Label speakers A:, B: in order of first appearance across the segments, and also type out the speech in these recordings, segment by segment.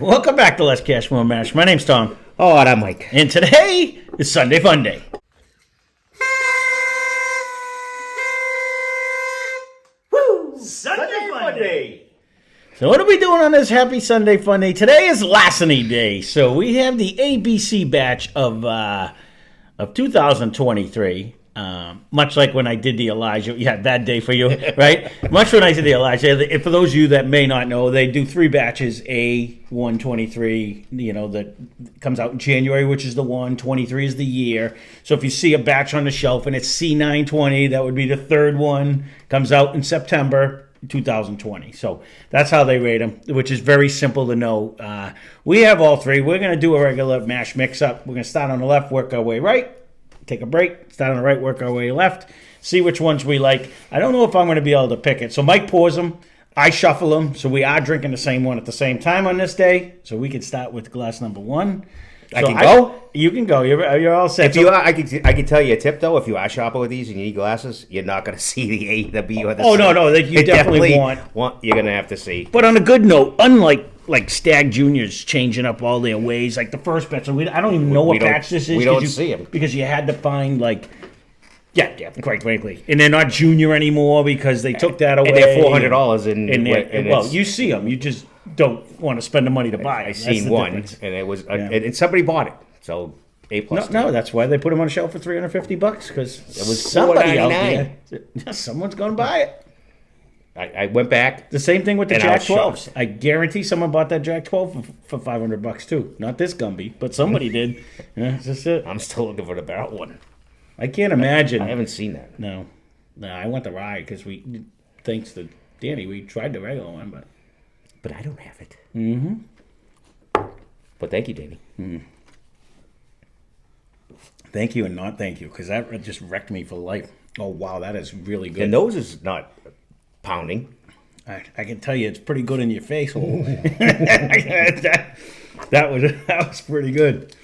A: Welcome back to Lesscashmoremash. My name's Tom.
B: Oh, and I'm Mike.
A: And today is Sunday Funday. Woo! Sunday Funday! So what are we doing on this happy Sunday Funday? Today is Larceny Day. So we have the ABC batch of 2023. Much like when I did the Elijah, yeah, bad day for you, right? Much when I did the Elijah, for those of you that may not know, they do 3 batches, A123, that comes out in January, which is the 123 is the year. So if you see a batch on the shelf and it's C920, that would be the 3rd one, comes out in September 2020. So that's how they rate them, which is very simple to know. We have all 3. We're going to do a regular mash mix-up. We're going to start on the left, work our way right. Take a break, start on the right, work our way left, see which ones we like. I don't know if I'm going to be able to pick it. So Mike pours them, I shuffle them, so we are drinking the same one at the same time on this day. So we can start with glass number 1.
B: I can go?
A: You can go. You're all set.
B: If you are, I can tell you a tip, though. If you are shopping with these and you need glasses, you're not going to see the A, the B, or the C.
A: Oh, no. You definitely want.
B: You're going to have to see.
A: But on a good note, unlike Stag Juniors changing up all their ways, like the first batch. I don't even know what batch this is.
B: We don't see them.
A: Because you had to find, quite frankly. And they're not junior anymore because they took that away.
B: And they're $400
A: well, you see them. You just don't want to spend the money to buy it.
B: I seen one, difference. And it was, and somebody bought it. So A+.
A: No, that's why they put them on the shelf for $350 because it was somebody out there. Someone's going to buy it.
B: I went back.
A: The same thing with the Jack 12s. I guarantee someone bought that Jack 12 for $500 too. Not this Gumby, but somebody did. Yeah, that's just it.
B: I'm still looking for the barrel one.
A: I can't imagine.
B: I haven't seen that.
A: No, I want the rye because thanks to Danny, we tried the regular one,
B: but I don't have it.
A: Mm-hmm.
B: But thank you, Danny.
A: Mm. Thank you and not thank you because that just wrecked me for life. Oh wow, that is really good.
B: And those is not pounding.
A: I can tell you it's pretty good in your face hole. that was pretty good.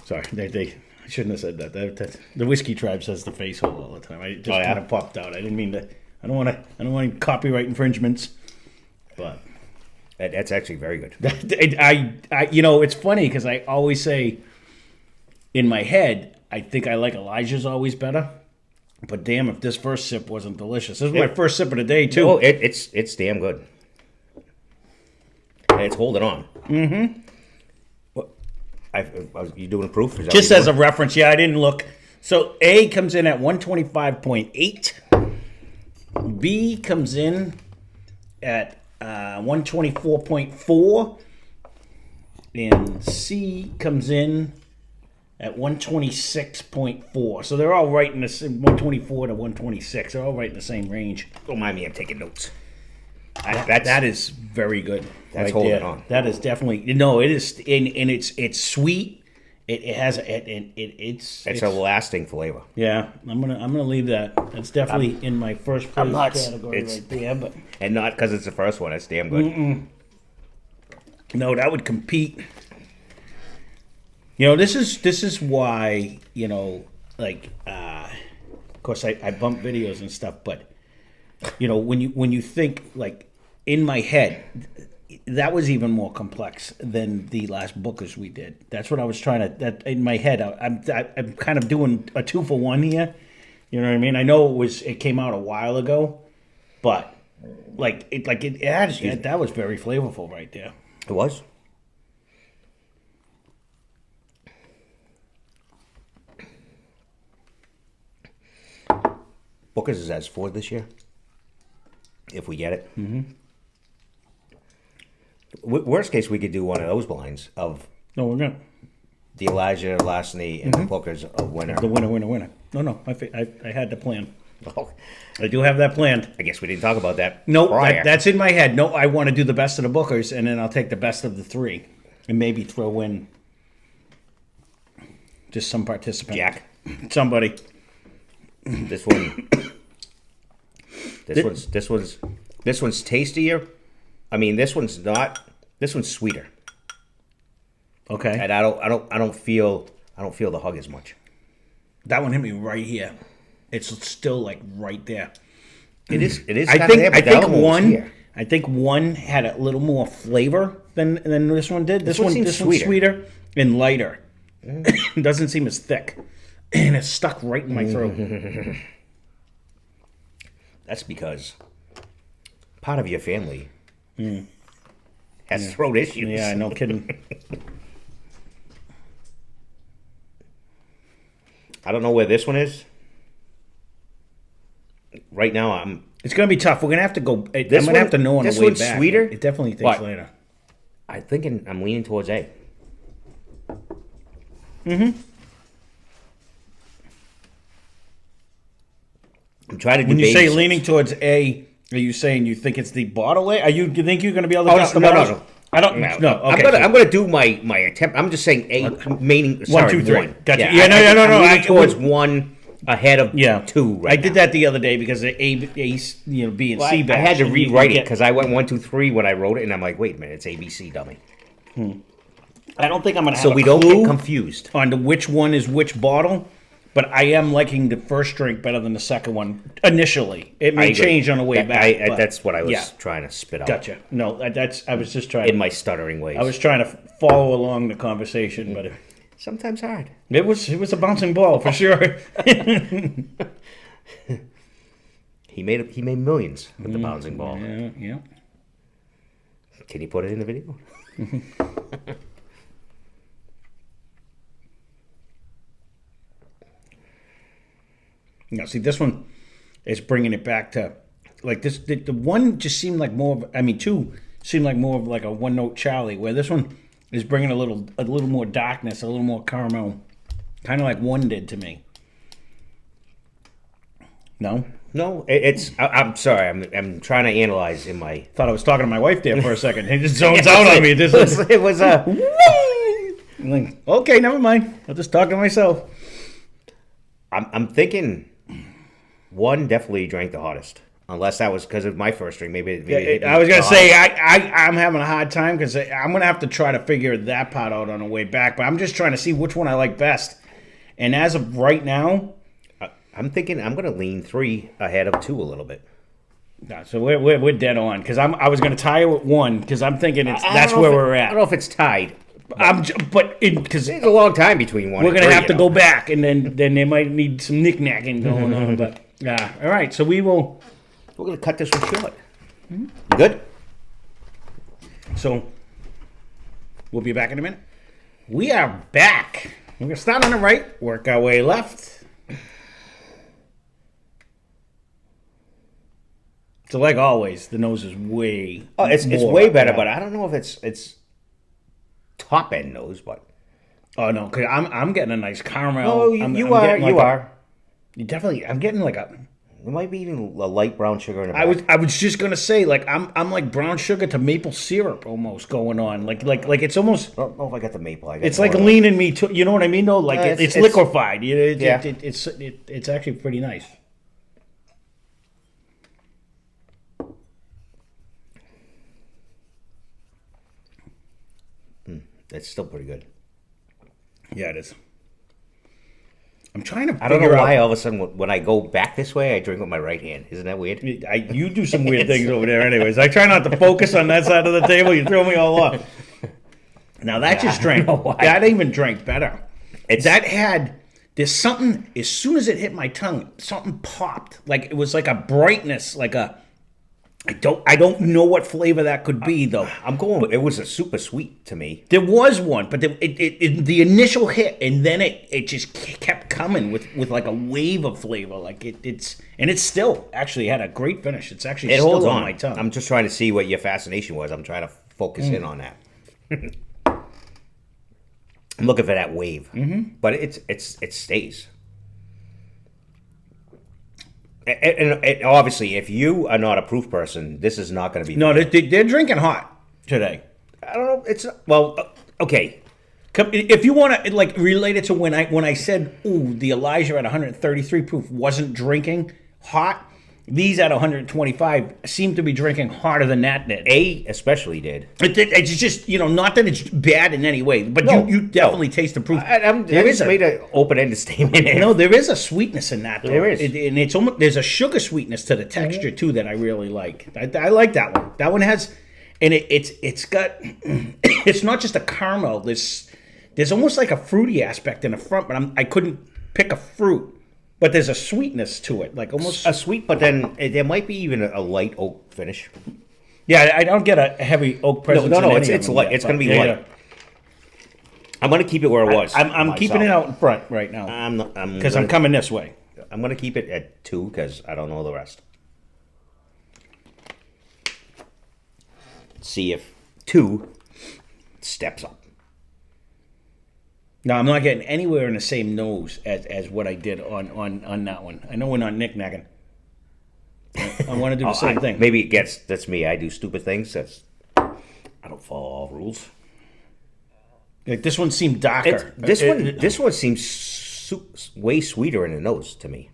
A: Sorry, I shouldn't have said that. The whiskey tribe says the face hole all the time. I just kind of popped out. I didn't mean to. I don't want any copyright infringements. But
B: that's actually very good.
A: It's funny because I always say in my head I think I like Elijah's always better. But damn, if this first sip wasn't delicious. This is my first sip of the day, too.
B: Oh, it's damn good. And it's holding on.
A: Mm-hmm.
B: What? You doing a proof?
A: Just as a reference, I didn't look. So A comes in at 125.8. B comes in at 124.4. And C comes in at 126.4. So they're all right in the 124 to 126. They're all right in the same range.
B: Don't mind me, I'm taking notes.
A: That is very good.
B: That's right holding on.
A: That is definitely it is, and it's sweet. It's
B: a lasting flavor.
A: Yeah, I'm gonna leave that. That's definitely in my first place category right there. But
B: and not because it's the first one. It's damn good.
A: No, that would compete. This is why, of course I bump videos and stuff, but, when you think, in my head, that was even more complex than the last bookers we did. That's what I was trying to, in my head, I'm kind of doing a 2-for-1 here. You know what I mean? I know it came out a while ago, but, that was very flavorful right there.
B: It was. Booker's is as 4 this year, if we get it.
A: Mm-hmm.
B: Worst case, we could do one of those blinds of.
A: No, we're gonna.
B: The Elijah, Larceny, and the Booker's of winner.
A: The winner. No, I had the plan. Oh. I do have that planned.
B: I guess we didn't talk about that.
A: No, that's in my head. No, I want to do the best of the Bookers, and then I'll take the best of the 3, and maybe throw in just some participant.
B: Jack.
A: Somebody.
B: This one's tastier. I mean, this one's not. This one's sweeter.
A: Okay.
B: And I don't feel the hug as much.
A: That one hit me right here. It's still right there.
B: It is.
A: I think one had a little more flavor than this one did. This
B: one seems
A: one's sweeter and lighter. It doesn't seem as thick, and it's stuck right in my throat.
B: That's because part of your family has throat issues.
A: Yeah, no kidding.
B: I don't know where this one is. Right now,
A: It's going to be tough. We're going to have to go. I'm going to have to know on the way back.
B: This one's sweeter.
A: It definitely tastes later.
B: I'm leaning towards A. I'm trying to do.
A: When you say
B: baby
A: leaning towards A, are you saying you think it's the bottle A? You think you're going to be able to
B: Oh,
A: test
B: no,
A: the
B: no,
A: bottles?
B: no.
A: I don't. No. Okay.
B: I'm gonna do my attempt. I'm just saying A. Meaning
A: One,
B: sorry,
A: 2, 3.
B: one.
A: Gotcha.
B: Yeah,
A: No.
B: I'm leaning towards one ahead of two. Right
A: I did that the other day because the A, B, and C batch.
B: I had to
A: and
B: rewrite
A: you
B: it because I went 1, 2, 3 when I wrote it, and I'm like, wait a minute, it's ABC, dummy.
A: I don't think I'm going to have
B: So
A: a
B: we don't
A: clue
B: get confused.
A: on which one is which bottle, but I am liking the first drink better than the second one initially. It may change on the way back. But
B: that's what I was trying to spit out.
A: Gotcha. No, I was just trying
B: in my stuttering ways.
A: I was trying to follow along the conversation, but
B: sometimes hard.
A: it was a bouncing ball for sure.
B: He made millions with the bouncing ball.
A: Yeah.
B: Can you put it in the video?
A: No, see, this one is bringing it back to like this. The one just seemed like more of. Two seemed like more of like a one note Charlie, where this one is bringing a little more darkness, a little more caramel, kind of like one did to me. No,
B: it's. I'm sorry. I'm trying to analyze in my.
A: thought I was talking to my wife there for a second. He just zones out on me.
B: It was a.
A: I'm like, okay, never mind. I'll just talk to myself.
B: I'm thinking. One definitely drank the hottest, unless that was because of my first drink. Maybe
A: I was gonna say I'm having a hard time because I'm gonna have to try to figure that part out on the way back. But I'm just trying to see which one I like best. And as of right now,
B: I'm thinking I'm gonna lean 3 ahead of 2 a little bit.
A: No, so we're dead on because I was gonna tie it with 1 because I'm thinking that's where we're at.
B: I don't know if it's tied.
A: Because
B: it's a long time between 1.
A: We're
B: and
A: gonna
B: 3,
A: have to go back, and then they might need some knickknacking going on. But all right, so we will.
B: We're gonna cut this one short. You good?
A: So we'll be back in a minute. We are back. We're gonna start on the right, work our way left. So like always, the nose is way.
B: Oh, it's way better, but I don't know if it's top end nose, but.
A: Oh no, cause I'm getting a nice caramel.
B: Oh, you are.
A: You definitely. I'm getting like a.
B: It might be even a light brown sugar in it.
A: I was just gonna say like I'm like brown sugar to maple syrup almost going on like it's almost.
B: I don't know if I got the maple.
A: It's like leaning me to, you know what I mean though, like it's liquefied. It's actually pretty nice.
B: It's still pretty good.
A: Yeah, it is. I'm trying to.
B: I don't know why all of a sudden when I go back this way, I drink with my right hand. Isn't that weird?
A: You do some weird things over there, anyways. I try not to focus on that side of the table. You throw me all off. Now that just drank. That even drank better. There's something. As soon as it hit my tongue, something popped. Like it was like a brightness, like a. I don't know what flavor that could be though.
B: It was a super sweet to me.
A: There was one, but the initial hit, and then it just kept coming with like a wave of flavor. Like it's still actually had a great finish. It's actually still
B: holds
A: on my tongue.
B: I'm just trying to see what your fascination was. I'm trying to focus in on that. I'm looking for that wave, but it stays. And obviously, if you are not a proof person, this is not going to be.
A: No, they're drinking hot today.
B: I don't know. Okay.
A: If you want to like relate it to when I said, "Ooh, the Elijah at 133 proof wasn't drinking hot," these at 125 seem to be drinking harder than that did.
B: A especially did.
A: It's just not that it's bad in any way, but you definitely taste the proof.
B: I just made an open-ended statement.
A: There is a sweetness in that. Though.
B: There is,
A: and it's almost there's a sugar sweetness to the texture too that I really like. I like that one. That one has, and it's got it's not just a caramel. There's almost like a fruity aspect in the front, but I couldn't pick a fruit. But there's a sweetness to it, like almost
B: a sweet, but then there might be even a light oak finish.
A: Yeah, I don't get a heavy oak presence.
B: No, it's light. It's going to be light. Yeah. I'm going to keep it where it was.
A: I'm keeping it out in front right now. Because I'm coming this way.
B: I'm going to keep it at 2 because I don't know the rest. See if 2 steps up.
A: No, I'm not getting anywhere in the same nose as what I did on that one. I know we're not knick-knacking. I want to do the same thing.
B: Maybe that's me. I do stupid things. I don't follow all rules.
A: Like this one seemed darker.
B: This one seems way sweeter in the nose to me.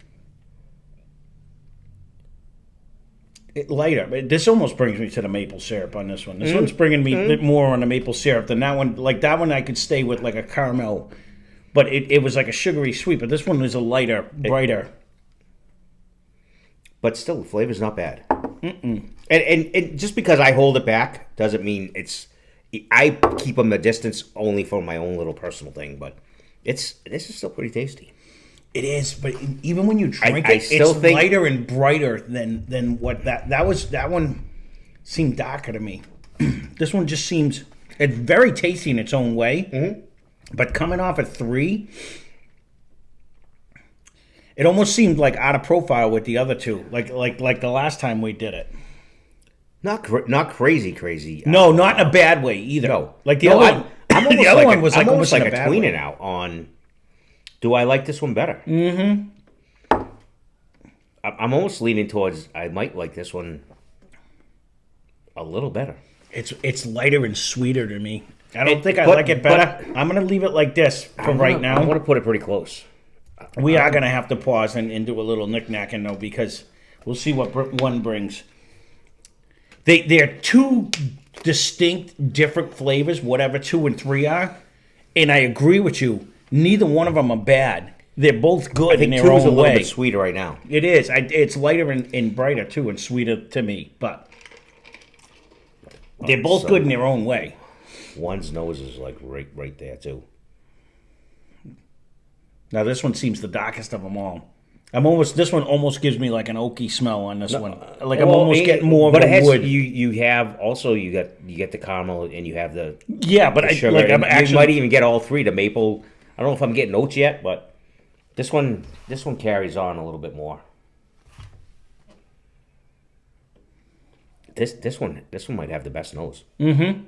A: Lighter. This almost brings me to the maple syrup on this one. This one's bringing me a bit more on the maple syrup than that one. Like that one I could stay with like a caramel, but it was like a sugary sweet. But this one was a lighter, brighter.
B: But still, the flavor's not bad. And just because I hold it back doesn't mean it's... I keep them a distance only for my own little personal thing, but this is still pretty tasty.
A: It is, but even when you drink it's lighter and brighter than what that was. That one seemed darker to me. This one just seems... It's very tasty in its own way, but coming off at 3... It almost seemed like out of profile with the other two, like the last time we did it.
B: Not crazy.
A: No, not in a bad way either.
B: No,
A: like the other one. The other one was like
B: almost like
A: a
B: tweening out on. Do I like this one better?
A: Mm-hmm.
B: I'm almost leaning towards I might like this one a little better.
A: It's lighter and sweeter to me. I don't think I like it better. I'm gonna leave it like this for right now.
B: I'm gonna put it pretty close.
A: We are going to have to pause and do a little knick-knacking, though, because we'll see what one brings. They're two distinct, different flavors, whatever 2 and 3 are. And I agree with you. Neither one of them are bad. They're both good in their own way.
B: 2's a little bit sweeter right now.
A: It is. It's lighter and brighter, too, and sweeter to me. But they're both good in their own way.
B: One's nose is like right there, too.
A: Now this one seems the darkest of them all. This one almost gives me like an oaky smell on this one. Like I'm almost getting more of a wood.
B: You have also you get the caramel and you have the
A: sugar.
B: You might even get all 3. The maple. I don't know if I'm getting oats yet, but this one carries on a little bit more. This one might have the best nose.
A: Mm-hmm.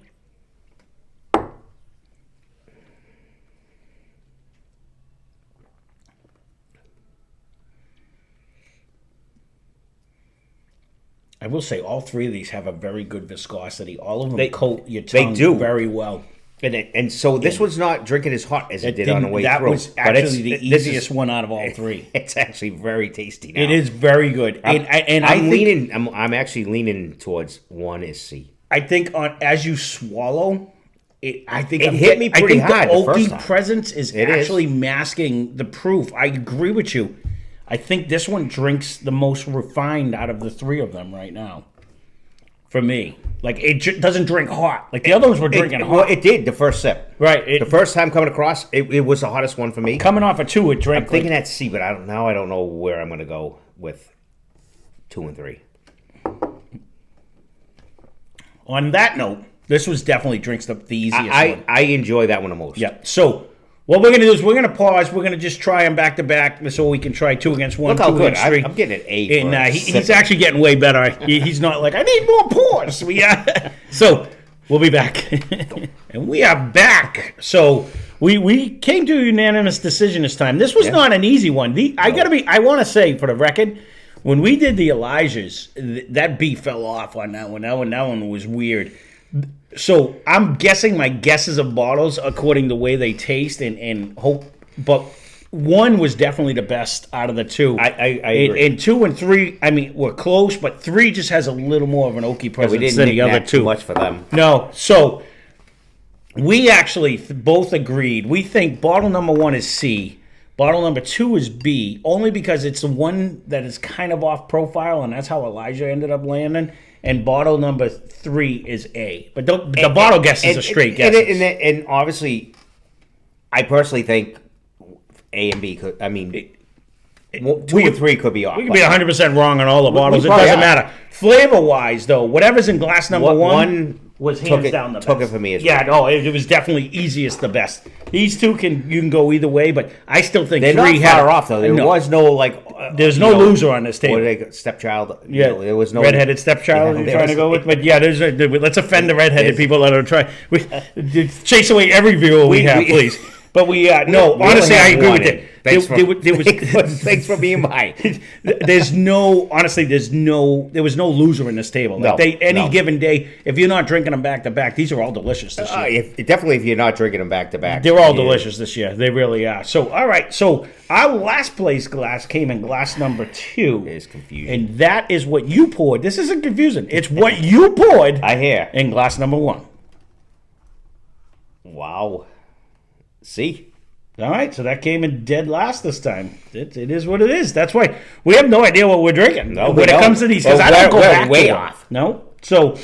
A: I will say all 3 of these have a very good viscosity. All of them coat your tongue very well.
B: And so this one's not drinking as hot as it did on the way through.
A: That was actually the easiest one out of all 3.
B: It's actually very tasty now.
A: It is very good.
B: I'm actually leaning towards 1 is C.
A: I think as you swallow, it
B: hit me pretty hard.
A: The oaky presence is actually masking the proof. I agree with you. I think this one drinks the most refined out of the 3 of them right now. For me. Like, it doesn't drink hot. Like, the other ones were drinking hot.
B: Well, it did the first sip.
A: Right.
B: The first time coming across, it was the hottest one for me.
A: Coming off of 2, it drank.
B: I'm thinking that's C, but I don't know where I'm going to go with 2 and 3.
A: On that note, this was definitely drinks the easiest one.
B: I enjoy that one the most.
A: Yeah. So... what we're going to do is we're going to pause. We're going to just try them back to back so we can try 2 against 1.
B: Look how good.
A: I'm
B: getting an A.
A: And he's actually getting way better. He's not like, I need more pours. So we'll be back. And we are back. So we came to a unanimous decision this time. This was not an easy one. I want to say for the record, when we did the Elijahs, that B fell off on that one. That one was weird. So I'm guessing my guesses of bottles according to the way they taste and hope, but 1 was definitely the best out of the 2.
B: I agree.
A: And 2 and 3, I mean, were close, but 3 just has a little more of an oaky presence than the other 2.
B: Too much for them.
A: No, so we actually both agreed. We think bottle number 1 is C. Bottle number 2 is B, only because it's the one that is kind of off profile, and that's how Elijah ended up landing. and bottle number 3 is A. But the bottle guesses are straight guesses.
B: And obviously, I personally think A and B could. I mean, 2 or 3 could be off.
A: We could be 100% wrong on all the bottles. It doesn't matter. Flavor-wise, though, whatever's in glass number one was hands down the best.
B: Took it for me as well.
A: Yeah, no, it was definitely easiest the best. These two you can go either way, but I still think
B: they're
A: 3
B: not far off though. There was no
A: there's no loser on this table.
B: What did they stepchild?
A: Yeah,
B: there was no
A: redheaded stepchild. You're trying to go with, but yeah, let's offend the redheaded people that are trying. Chase away every viewer we have, please. But honestly, I agree with it.
B: Thanks for being mine.
A: There was no loser in this table. Any given day, if you're not drinking them back to back, these are all delicious this year.
B: Definitely, if you're not drinking them back to back,
A: they're all delicious this year. They really are. So, all right. So our last place glass came in glass number 2.
B: There's confusion,
A: and that is what you poured. This isn't confusing. It's what you poured.
B: I hear
A: in glass number 1.
B: Wow. See?
A: All right, so that came in dead last this time. It is what it is. That's why we have no idea what we're drinking when it comes to these. Because I don't go back way off. No. So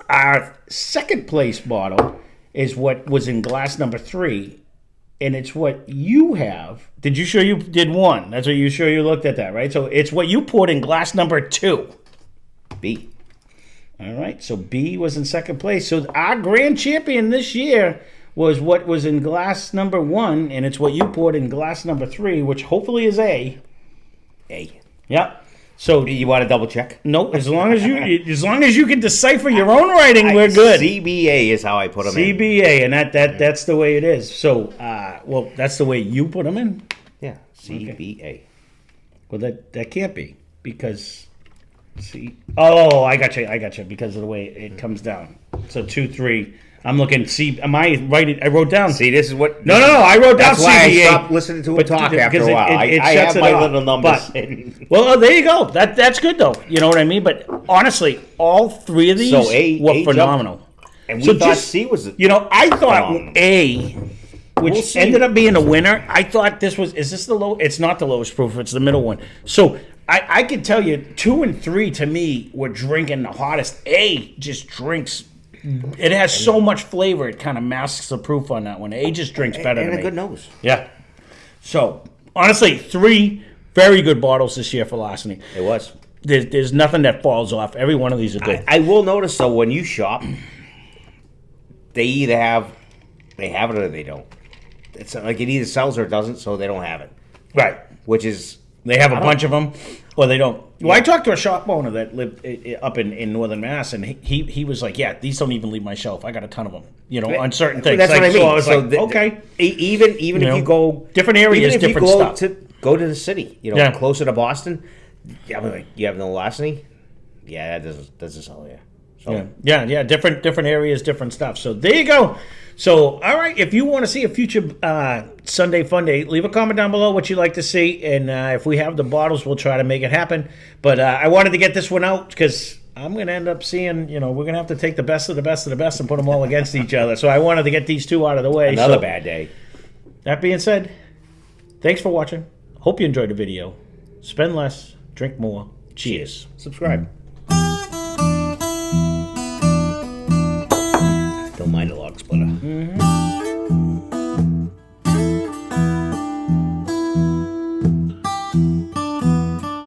A: our second place bottle is what was in glass number 3, and it's what you have. Did you show you did 1? That's what you sure you looked at that, right? So it's what you poured in glass number 2.
B: B.
A: All right, so B was in second place. So our grand champion this year was what was in glass number 1, and it's what you poured in glass number 3, which hopefully is A.
B: A.
A: Yep. So
B: you want to double check?
A: No, as long as you can decipher your own writing, we're good.
B: CBA is how I put them in.
A: CBA, and that's the way it is. So, that's the way you put them in.
B: Yeah, CBA.
A: Okay. Well, that can't be because I got you because of the way it comes down. So 2, 3. I'm looking. Am I right? I wrote down.
B: See, this is what.
A: No. I wrote down.
B: That's why I stopped listening to him talk after a while. I have my little numbers.
A: Well, there you go. That's good though. You know what I mean? But honestly, all 3 of these were phenomenal.
B: And we thought C was.
A: I thought A, which ended up being a winner. I thought this was. Is this the low? It's not the lowest proof. It's the middle one. So I can tell you, 2 and 3 to me were drinking the hottest. A just drinks. It has so much flavor, it kind of masks the proof on that one. A just drinks better than me.
B: And a good nose.
A: Yeah. So, honestly, 3 very good bottles this year for Larceny.
B: It was.
A: There's nothing that falls off. Every one of these are good.
B: I will notice, though, when you shop, they either have it or they don't. It's like it either sells or it doesn't, so they don't have it.
A: Right.
B: Which is...
A: They have a bunch of them, or they don't. Well, I talked to a shop owner that lived up in Northern Mass, and he was like, "Yeah, these don't even leave my shelf. I got a ton of them, on certain things."
B: That's what I mean.
A: So I was like, "Okay."
B: Even if you go
A: different areas, different stuff.
B: Go to the city, closer to Boston. Yeah, you have no Larceny. Yeah, that doesn't sell here. So.
A: Yeah, different areas, different stuff. So there you go. So, all right, if you want to see a future Sunday Funday, leave a comment down below what you'd like to see, and if we have the bottles, we'll try to make it happen. But I wanted to get this one out because I'm going to end up seeing, we're going to have to take the best of the best of the best and put them all against each other. So I wanted to get these 2 out of the way.
B: Another bad day.
A: That being said, thanks for watching. Hope you enjoyed the video. Spend less, drink more. Cheers.
B: Subscribe. Don't mind a log splitter.